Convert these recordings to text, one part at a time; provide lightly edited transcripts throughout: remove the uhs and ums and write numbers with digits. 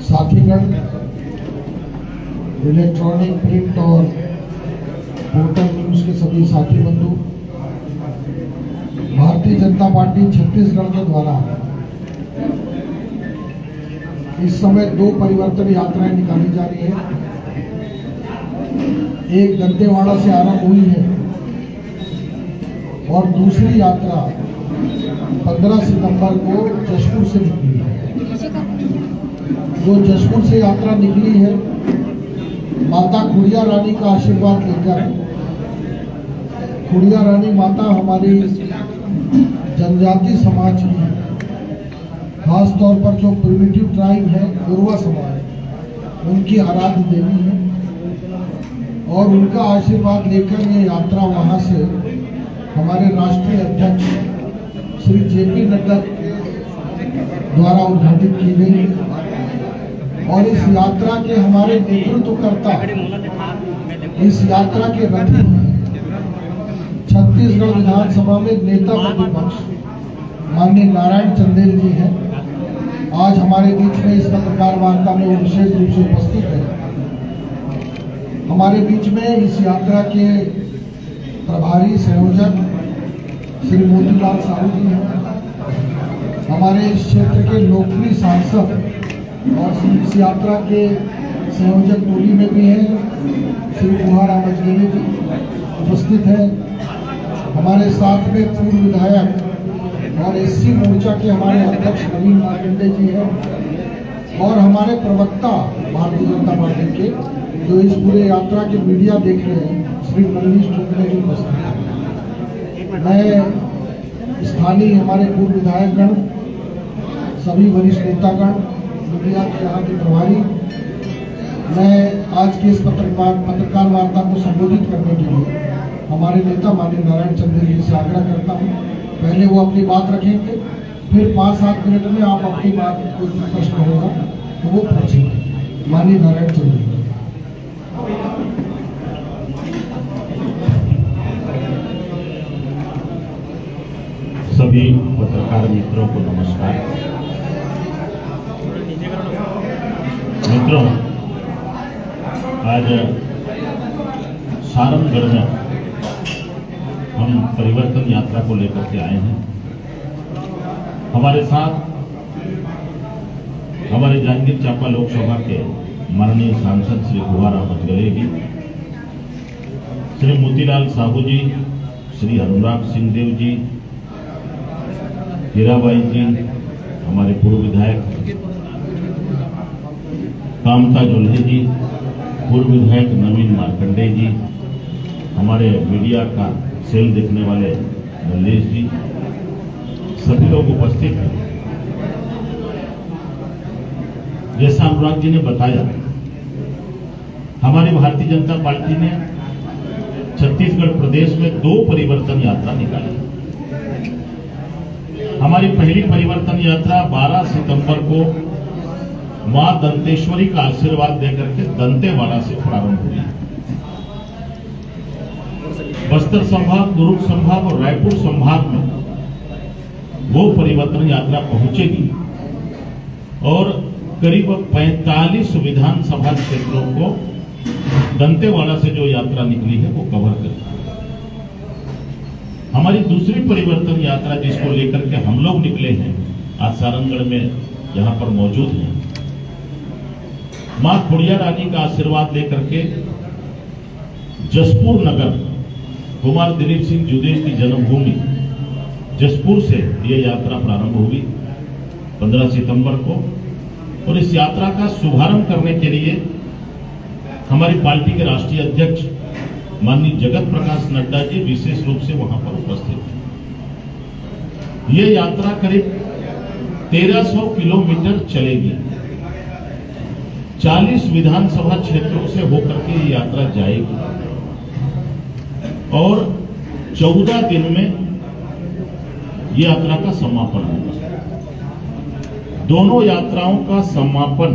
साथीगण, electronic, print और portal news के सभी साथी बंधु, भारतीय जनता पार्टी छत्तीसगढ़ के द्वारा इस समय 2 परिवर्तन यात्राएं निकाली जा रही है। एक दंतेवाड़ा से आरंभ हुई है और दूसरी यात्रा 15 सितंबर को जशपुर से निकली है। जो जशपुर से यात्रा निकली है, माता खुड़िया रानी का आशीर्वाद लेकर। खुड़िया रानी माता हमारी जनजाति समाज की, खास तौर पर जो प्रिमिटिव ट्राइब है, गोरवा समाज, उनकी आराध्य देवी है और उनका आशीर्वाद लेकर ये यात्रा वहां से हमारे राष्ट्रीय अध्यक्ष श्री जेपी नड्डा द्वारा उद्घाटित की गई। और इस यात्रा के हमारे नेतृत्वकर्ता, इस यात्रा के रथी छत्तीसगढ़ विधानसभा में नेता प्रतिपक्ष माननीय नारायण चंदेल जी हैं। आज हमारे बीच में इस पत्रकार वार्ता में वो विशेष रूप से उपस्थित है। हमारे बीच में इस यात्रा के प्रभारी संयोजक श्री मोतीलाल साहू जी हैं। हमारे इस क्षेत्र के लोकप्रिय सांसद और इस यात्रा के संयोजक टोली में भी हैं श्री कुमार आमजगेली जी उपस्थित है। हमारे साथ में पूर्व विधायक और एससी मोर्चा के हमारे अध्यक्ष नवीन मार्कंडे जी हैं और हमारे प्रवक्ता भारतीय जनता पार्टी के, जो इस पूरे यात्रा के मीडिया देख रहे हैं, श्री मनीष टोकरे जी उपस्थित हैं। मैं स्थानीय हमारे पूर्व विधायकगण, सभी वरिष्ठ नेतागण, मीडिया के यहाँ के प्रभारी, मैं आज की इस पत्रकार वार्ता को संबोधित करने के लिए हमारे नेता माननीय नारायण चंदेल जी से आग्रह करता हूँ। पहले वो अपनी बात रखेंगे, फिर 5-7 मिनट में आप अपनी बात, कोई प्रश्न होगा तो वो पूछेंगे। माननीय नारायण चंदेल जी। सभी पत्रकार मित्रों को नमस्कार। मित्रों, आज सारंगगढ़ में हम परिवर्तन यात्रा को लेकर के आए हैं। हमारे साथ हमारे जांजगीर चांपा लोकसभा के माननीय सांसद श्री कुमार आमजगेली जी, श्री मोतीलाल साहू जी, श्री अनुराग सिंहदेव जी, हीराबाई जी, हमारे पूर्व विधायक कामता जोल्हे जी, पूर्व विधायक नवीन मार्कंडे जी, हमारे मीडिया का सेल देखने वाले मल्लेश जी, सभी लोग उपस्थित हैं। जैसा अनुराग जी ने बताया, हमारी भारतीय जनता पार्टी ने छत्तीसगढ़ प्रदेश में 2 परिवर्तन यात्रा निकाली। हमारी पहली परिवर्तन यात्रा 12 सितंबर को मां दंतेश्वरी का आशीर्वाद देकर के दंतेवाड़ा से प्रारंभ हुई। बस्तर संभाग, दुर्ग संभाग और रायपुर संभाग में वो परिवर्तन यात्रा पहुंचेगी और करीब 45 विधानसभा क्षेत्रों को दंतेवाड़ा से जो यात्रा निकली है वो कवर करेगी। हमारी दूसरी परिवर्तन यात्रा जिसको लेकर के हम लोग निकले हैं, आज सारंगगढ़ में यहां पर मौजूद हैं, मां खुड़िया रानी का आशीर्वाद लेकर के जशपुर नगर, कुमार दिलीप सिंह जुदेव की जन्मभूमि जशपुर से यह यात्रा प्रारंभ होगी 15 सितंबर को। और इस यात्रा का शुभारंभ करने के लिए हमारी पार्टी के राष्ट्रीय अध्यक्ष माननीय जगत प्रकाश नड्डा जी विशेष रूप से वहां पर उपस्थित हैं। यह यात्रा करीब 1300 किलोमीटर चलेगी। 40 विधानसभा क्षेत्रों से होकर के ये यात्रा जाएगी और 14 दिन में ये यात्रा का समापन होगा। दोनों यात्राओं का समापन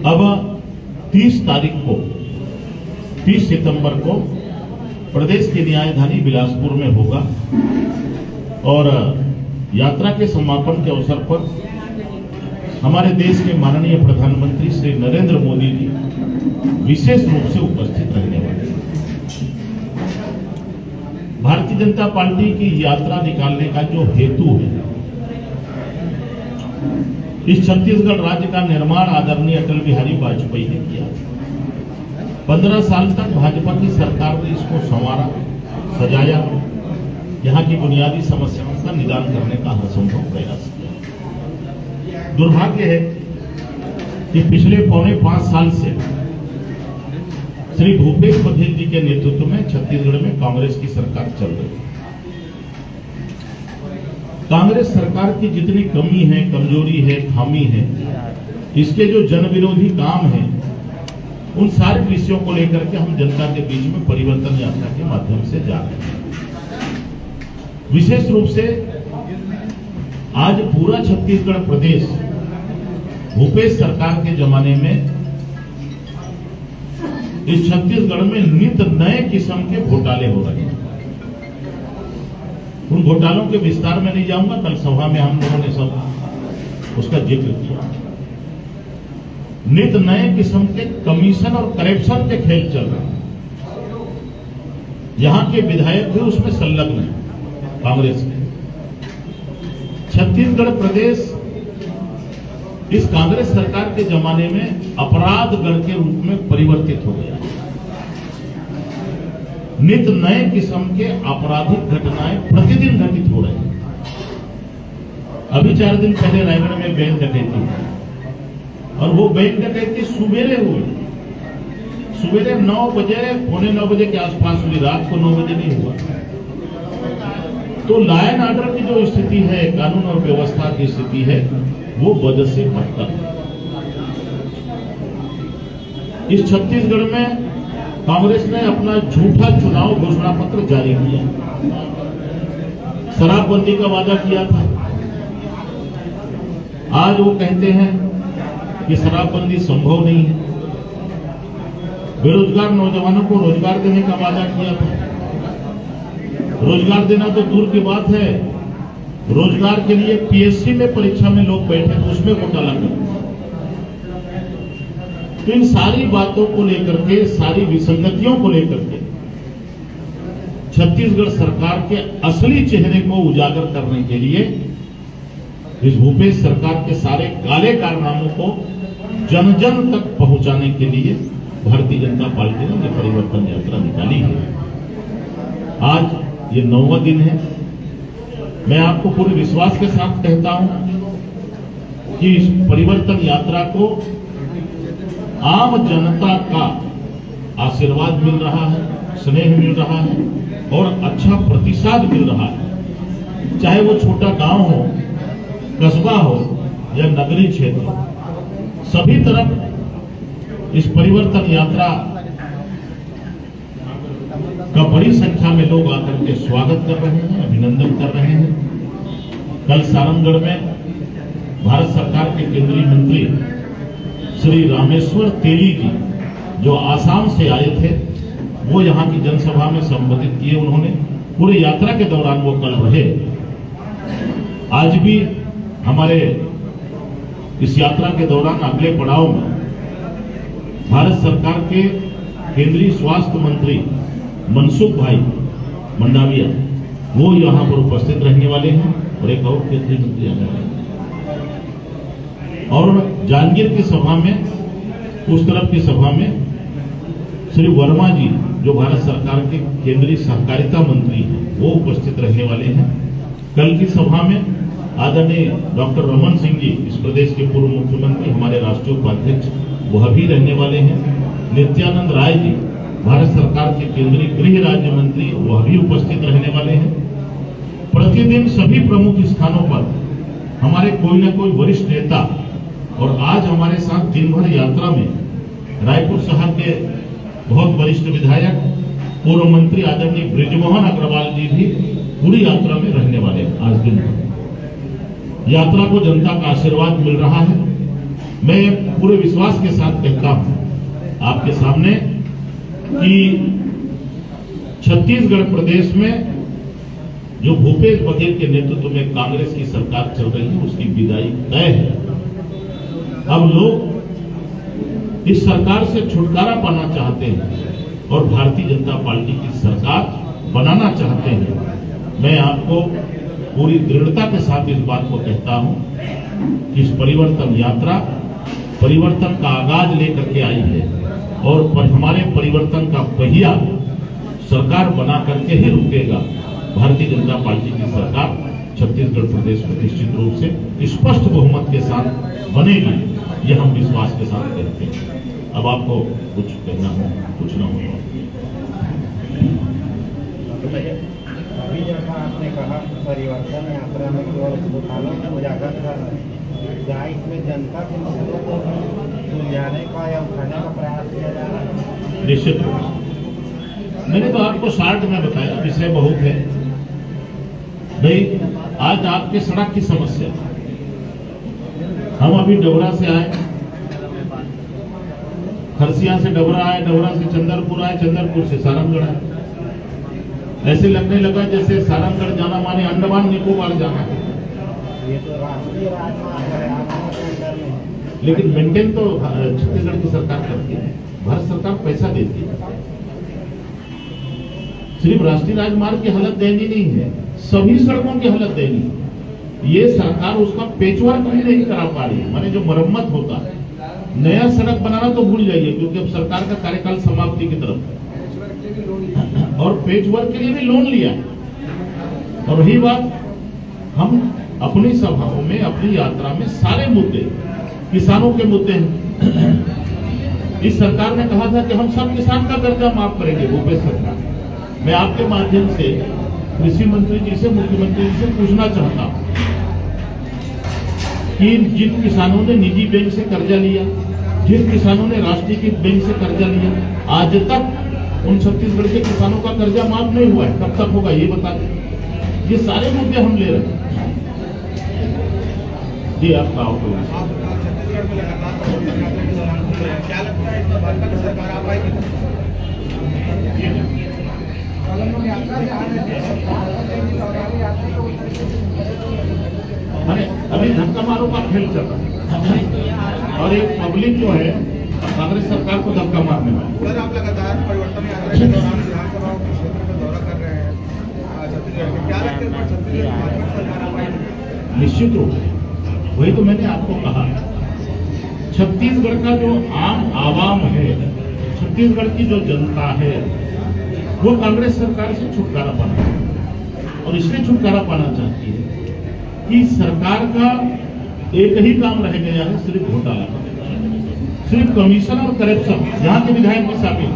अब 30 तारीख को, 30 सितंबर को प्रदेश की न्यायधानी बिलासपुर में होगा और यात्रा के समापन के अवसर पर हमारे देश के माननीय प्रधानमंत्री श्री नरेंद्र मोदी जी विशेष रूप से उपस्थित रहने वाले हैं। भारतीय जनता पार्टी की यात्रा निकालने का जो हेतु है, इस छत्तीसगढ़ राज्य का निर्माण आदरणीय अटल बिहारी वाजपेयी ने किया। 15 साल तक भाजपा की सरकार ने इसको संवारा, सजाया, यहां की बुनियादी समस्याओं का निदान करने का हर संभव प्रयास किया। दुर्भाग्य है कि पिछले 4.5 साल से श्री भूपेश बघेल जी के नेतृत्व में छत्तीसगढ़ में कांग्रेस की सरकार चल रही है। कांग्रेस सरकार की जितनी कमी है, कमजोरी है, खामी है, इसके जो जनविरोधी काम है, उन सारे विषयों को लेकर के हम जनता के बीच में परिवर्तन यात्रा के माध्यम से जा रहे हैं। विशेष रूप से आज पूरा छत्तीसगढ़ प्रदेश भूपेश सरकार के जमाने में इस छत्तीसगढ़ में नित नए किस्म के घोटाले हो रहे हैं। उन घोटालों के विस्तार में नहीं जाऊंगा, कल सभा में हम लोगों ने सब उसका जिक्र किया। नित नए किस्म के कमीशन और करप्शन के खेल चल रहे हैं। यहां के विधायक भी उसमें संलग्न हैं कांग्रेस के। छत्तीसगढ़ प्रदेश इस कांग्रेस सरकार के जमाने में अपराधगढ़ के रूप में परिवर्तित हो गया। नित नए किस्म के आपराधिक घटनाएं प्रतिदिन घटित हो रही हैं। अभी 4 दिन पहले रायगढ़ में बैंक डकैती हुई और वो बैंक डकैती सुबेरे हुई। सुबेरे 9 बजे, 8:45 बजे के आसपास हुई, रात को 9 बजे नहीं हुआ। तो लॉ एंड ऑर्डर की जो स्थिति है, कानून और व्यवस्था की स्थिति है, वो बद से बदतर है। इस छत्तीसगढ़ में कांग्रेस ने अपना झूठा चुनाव घोषणा पत्र जारी किया। शराबबंदी का वादा किया था। आज वो कहते हैं कि शराबबंदी संभव नहीं है। बेरोजगार नौजवानों को रोजगार देने का वादा किया था। रोजगार देना तो दूर की बात है, रोजगार के लिए पीएससी में परीक्षा में लोग बैठे तो उसमें घोटाला कर। तो इन सारी बातों को लेकर के, सारी विसंगतियों को लेकर के छत्तीसगढ़ सरकार के असली चेहरे को उजागर करने के लिए इस भूपेश सरकार के सारे काले कारनामों को जन जन तक पहुंचाने के लिए भारतीय जनता पार्टी ने यह परिवर्तन यात्रा निकाली है। आज ये 9वां दिन है। मैं आपको पूरे विश्वास के साथ कहता हूं कि इस परिवर्तन यात्रा को आम जनता का आशीर्वाद मिल रहा है, स्नेह मिल रहा है और अच्छा प्रतिसाद मिल रहा है। चाहे वो छोटा गांव हो, कस्बा हो या नगरीय क्षेत्र, सभी तरफ इस परिवर्तन यात्रा का बड़ी संख्या में लोग आकर के स्वागत कर रहे हैं, अभिनंदन कर रहे हैं। कल सारंगगढ़ में भारत सरकार के केंद्रीय मंत्री श्री रामेश्वर तेली जी, जो आसाम से आए थे, वो यहाँ की जनसभा में संबोधित किए। उन्होंने पूरी यात्रा के दौरान वो कल रहे। आज भी हमारे इस यात्रा के दौरान अगले पड़ाव में भारत सरकार के केंद्रीय स्वास्थ्य मंत्री मनसुख भाई मंडाविया, वो यहाँ पर उपस्थित रहने वाले हैं और एक और केंद्रीय मंत्री आने वाले हैं। और जांजगीर की सभा में, उस तरफ की सभा में श्री वर्मा जी, जो भारत सरकार के केंद्रीय सहकारिता मंत्री हैं, वो उपस्थित रहने वाले हैं। कल की सभा में आदरणीय डॉक्टर रमन सिंह जी, इस प्रदेश के पूर्व मुख्यमंत्री, हमारे राष्ट्रीय उपाध्यक्ष, वह भी रहने वाले हैं। नित्यानंद राय जी, भारत सरकार के केंद्रीय गृह राज्य मंत्री, वह भी उपस्थित रहने वाले हैं। प्रतिदिन सभी प्रमुख स्थानों पर हमारे कोई न कोई वरिष्ठ नेता, और आज हमारे साथ दिन भर यात्रा में रायपुर शहर के बहुत वरिष्ठ विधायक, पूर्व मंत्री आदरणीय बृजमोहन अग्रवाल जी भी पूरी यात्रा में रहने वाले हैं। आज दिन भर यात्रा को जनता का आशीर्वाद मिल रहा है। मैं पूरे विश्वास के साथ कहता हूं आपके सामने कि छत्तीसगढ़ प्रदेश में जो भूपेश बघेल के नेतृत्व में कांग्रेस की सरकार चल रही है, उसकी विदाई तय है। अब लोग इस सरकार से छुटकारा पाना चाहते हैं और भारतीय जनता पार्टी की सरकार बनाना चाहते हैं। मैं आपको पूरी दृढ़ता के साथ इस बात को कहता हूं कि इस परिवर्तन यात्रा परिवर्तन का आगाज लेकर के आई है और हमारे परिवर्तन का पहिया सरकार बना करके ही रुकेगा। भारतीय जनता पार्टी की सरकार छत्तीसगढ़ प्रदेश में निश्चित रूप से स्पष्ट बहुमत के साथ बनेगी, यह हम विश्वास के साथ कहते हैं। अब आपको कुछ कहना हो, कुछ ना हो। अभी जैसा आपने कहा परिवर्तन यात्रा में केवल घोटालों को उजागर कर रहे हैं, जहाँ इसमें जनता के मुद्दों को सुलझाने का या उठाने का प्रयास किया जा रहा है। निश्चित रूप से मैंने तो आपको शार्ट में बताया, विषय बहुत है भाई। आज आपके सड़क की समस्या, हम अभी डबरा से आए, खरसिया से डबरा आए, डबरा से चंदरपुर आए, चंदरपुर से सारंगगढ़ आए। ऐसे लगने लगा जैसे सारंगगढ़ जाना माने अंडमान निकोबार जाना है। ये तो राष्ट्रीय राजमार्ग है, आपके अंडर में। लेकिन मेंटेन तो छत्तीसगढ़ की सरकार करती है, भारत सरकार पैसा देती है। सिर्फ राष्ट्रीय राजमार्ग की हालत दयनीय नहीं है, सभी सड़कों की हालत दयनीय। ये सरकार उसका पेचवर्क भी नहीं करा पा रही है, माने जो मरम्मत होता है। नया सड़क बनाना तो भूल जाइए, क्योंकि अब सरकार का कार्यकाल समाप्ति की तरफ है और पेचवर्क के लिए भी लोन लिया। और रही बात, हम अपनी सभाओं में, अपनी यात्रा में सारे मुद्दे किसानों के मुद्दे हैं। इस सरकार ने कहा था कि हम सब किसान का कर्जा माफ करेंगे, भूपेश सरकार। मैं आपके माध्यम से कृषि मंत्री जी से, मुख्यमंत्री जी से पूछना चाहता हूं कि जिन किसानों ने निजी बैंक से कर्जा लिया, जिन किसानों ने राष्ट्रीयकृत बैंक से कर्जा लिया, आज तक उन छत्तीसगढ़ के किसानों का कर्जा माफ नहीं हुआ है। कब तक होगा ये बता दें। ये सारे मुद्दे हम ले रहे हैं। जी आपका आप छत्तीसगढ़ में लगातार क्या लगता है कि भाजपा की सरकार आ पाएगी? अरे अभी धक्का मारो का खेल चल रहा है और एक पब्लिक जो है कांग्रेस सरकार को धक्का मारने वाली। सर, आप लगातार परिवर्तन यात्रा के दौरान विधानसभा के क्षेत्र का दौरा कर रहे हैं छत्तीसगढ़ में, क्या लगता है छत्तीसगढ़ में भाजपा की सरकार आ पाएगी? निश्चित रूप से, वही तो मैंने आपको कहा, छत्तीसगढ़ का जो आम आवाम है, छत्तीसगढ़ की जो जनता है, वो कांग्रेस सरकार से छुटकारा पाना और इसलिए छुटकारा पाना चाहती है कि सरकार का एक ही काम रह गया है, सिर्फ घोटाला, सिर्फ कमीशन और करप्शन। यहाँ के विधायक भी शामिल,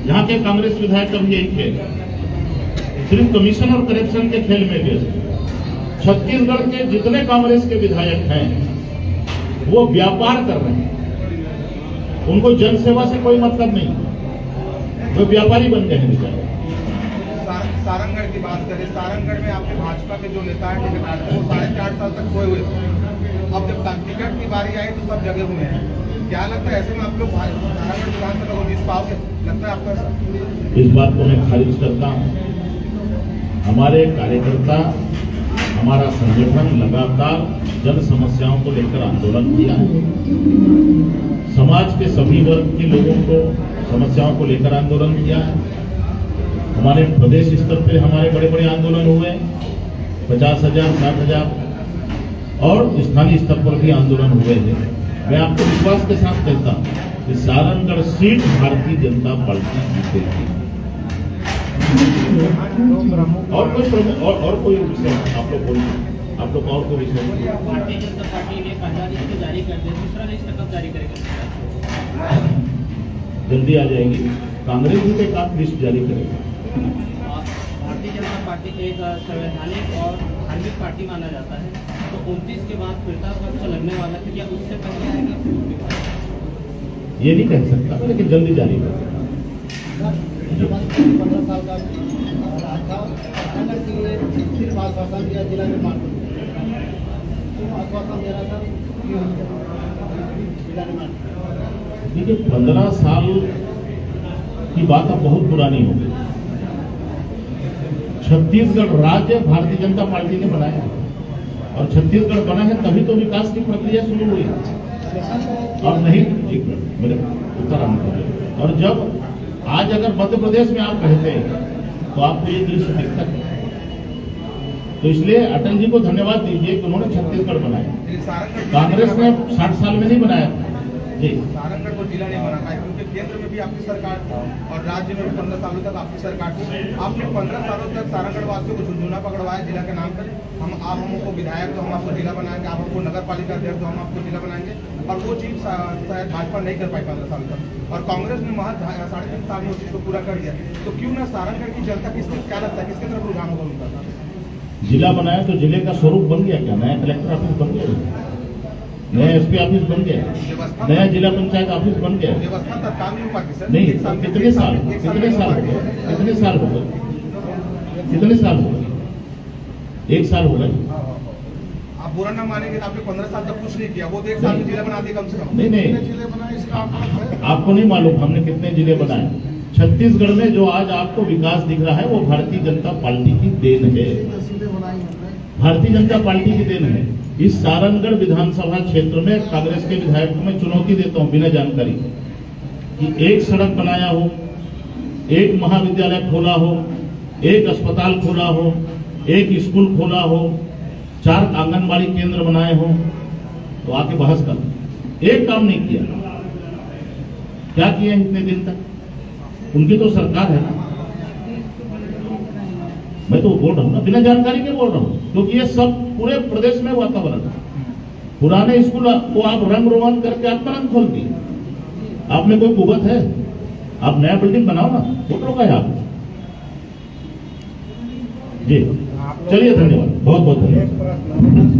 यहाँ के कांग्रेस विधायक का भी यही खेल, सिर्फ कमीशन और करप्शन के खेल में व्यस्त। छत्तीसगढ़ के जितने कांग्रेस के विधायक हैं वो व्यापार कर रहे हैं, उनको जनसेवा से कोई मतलब नहीं, वो व्यापारी बन गए हैं बेचारे। सारंगगढ़ की बात करें, सारंगगढ़ में आपके भाजपा के जो नेता हैं टिकट वो 4.5 साल तक खोए हुए थे। अब जब टिकट की बारी आई तो सब जगह हुए हैं। क्या लगता है ऐसे में आप लोग सारंगगढ़ विधानसभा को जीत पाओगे? लगता है आपको? इस बात को मैं खारिज करता हूं। हमारे कार्यकर्ता, हमारा संगठन लगातार जन समस्याओं को लेकर आंदोलन किया है। समाज के सभी वर्ग के लोगों को समस्याओं को लेकर आंदोलन किया है। हमारे प्रदेश स्तर पे हमारे बड़े बड़े आंदोलन हुए, 50,000, 60,000 और स्थानीय स्तर पर भी आंदोलन हुए हैं। मैं आपको विश्वास के साथ कहता हूं कि सारंगगढ़ सीट भारतीय जनता पार्टी जीतेगी। और कोई विषय आप लोग बोलिए, आप लोग और कोई विषय? भारतीय जनता पार्टी ने पहला लिस्ट जारी कर दिया, दूसरा लिस्ट कब जारी करेगा? जल्दी आ जाएगी। कांग्रेस भी एक आध लिस्ट जारी करेगा। भारतीय जनता पार्टी एक संवैधानिक और धार्मिक पार्टी माना जाता है, तो 29 के बाद फिरता पक्ष लगने वाला है, क्या उससे पहले आएगी? ये नहीं कह सकता, लेकिन जल्दी जारी करेगा। 15 साल का सिर्फ आश्वासन दिया, जिला निर्माण आश्वासन दे रहा था जिला निर्माण। देखिए, 15 साल की बात अब बहुत पुरानी हो गई। छत्तीसगढ़ राज्य भारतीय जनता पार्टी ने बनाया है और छत्तीसगढ़ बना है तभी तो विकास की प्रक्रिया शुरू हुई। और नहीं, एक मिनट मेरे उत्तर आने दो। और जब आज अगर मध्य प्रदेश में आप कहते हैं तो आपको ये दृश्य दिखता है। तो इसलिए अटल जी को धन्यवाद दीजिए कि उन्होंने छत्तीसगढ़ बनाया। कांग्रेस ने 60 साल में नहीं बनाया जी। सारंगढ़ को जिला नहीं बना पाया क्योंकि केंद्र में भी आपकी सरकार थी और राज्य में भी 15 सालों तक आपकी सरकार थी। आपने 15 सालों तक सारंगढ़ वासियों को झुंझुना पकड़वाया जिला के नाम पर। आप हमको विधायक तो हम आपको जिला बनाएंगे, आप हमको नगर पालिका अध्यक्ष तो हम आपको जिला बनाएंगे, और वो चीज शायद भाजपा नहीं कर पाई 15 साल तक, और कांग्रेस ने महज 3.5 साल में उस चीज को पूरा कर दिया। तो क्यों ना सारंगढ़ की जनता क्या लगता है किसके तरफ रुझान होगा उनका? जिला बनाया तो जिले का स्वरूप बन गया क्या? नया कलेक्टर ऑफिस बन गया, नया एसपी ऑफिस बन गया, नया जिला पंचायत ऑफिस बन गया। व्यवस्था तत्काल नहीं हो पाती सर। नहीं, कितने साल हो गए? कितने साल हो गए? 1 साल हो गए? 1 साल हो गए। आप बुरा ना मानेंगे, आपने 15 साल तक कुछ नहीं किया, वो तो 1 साल में जिला बना दिया कम से कम। नहीं, जिले बनाए इसका आपको नहीं मालूम हमने कितने जिले बनाए। छत्तीसगढ़ में जो आज आपको विकास दिख रहा है वो भारतीय जनता पार्टी की देन है। भारतीय जनता पार्टी की देन है। इस सारंगढ़ विधानसभा क्षेत्र में कांग्रेस के विधायक को मैं चुनौती देता हूं बिना जानकारी कि एक सड़क बनाया हो, एक महाविद्यालय खोला हो, एक अस्पताल खोला हो, एक स्कूल खोला हो, 4 आंगनबाड़ी केंद्र बनाए हो, तो आके बहस कर। एक काम नहीं किया। क्या किया इतने दिन तक? उनकी तो सरकार है ना। मैं तो बोल रहा हूं ना, बिना जानकारी के बोल रहा हूं, क्योंकि ये सब पूरे प्रदेश में वातावरण है। पुराने स्कूल को आप रंग रोगन करके आप तुरंत खोल दिए। आप में कोई कुवत है? आप नया बिल्डिंग बनाओ ना, वोट रोका है आप जी। चलिए, धन्यवाद, बहुत बहुत धन्यवाद।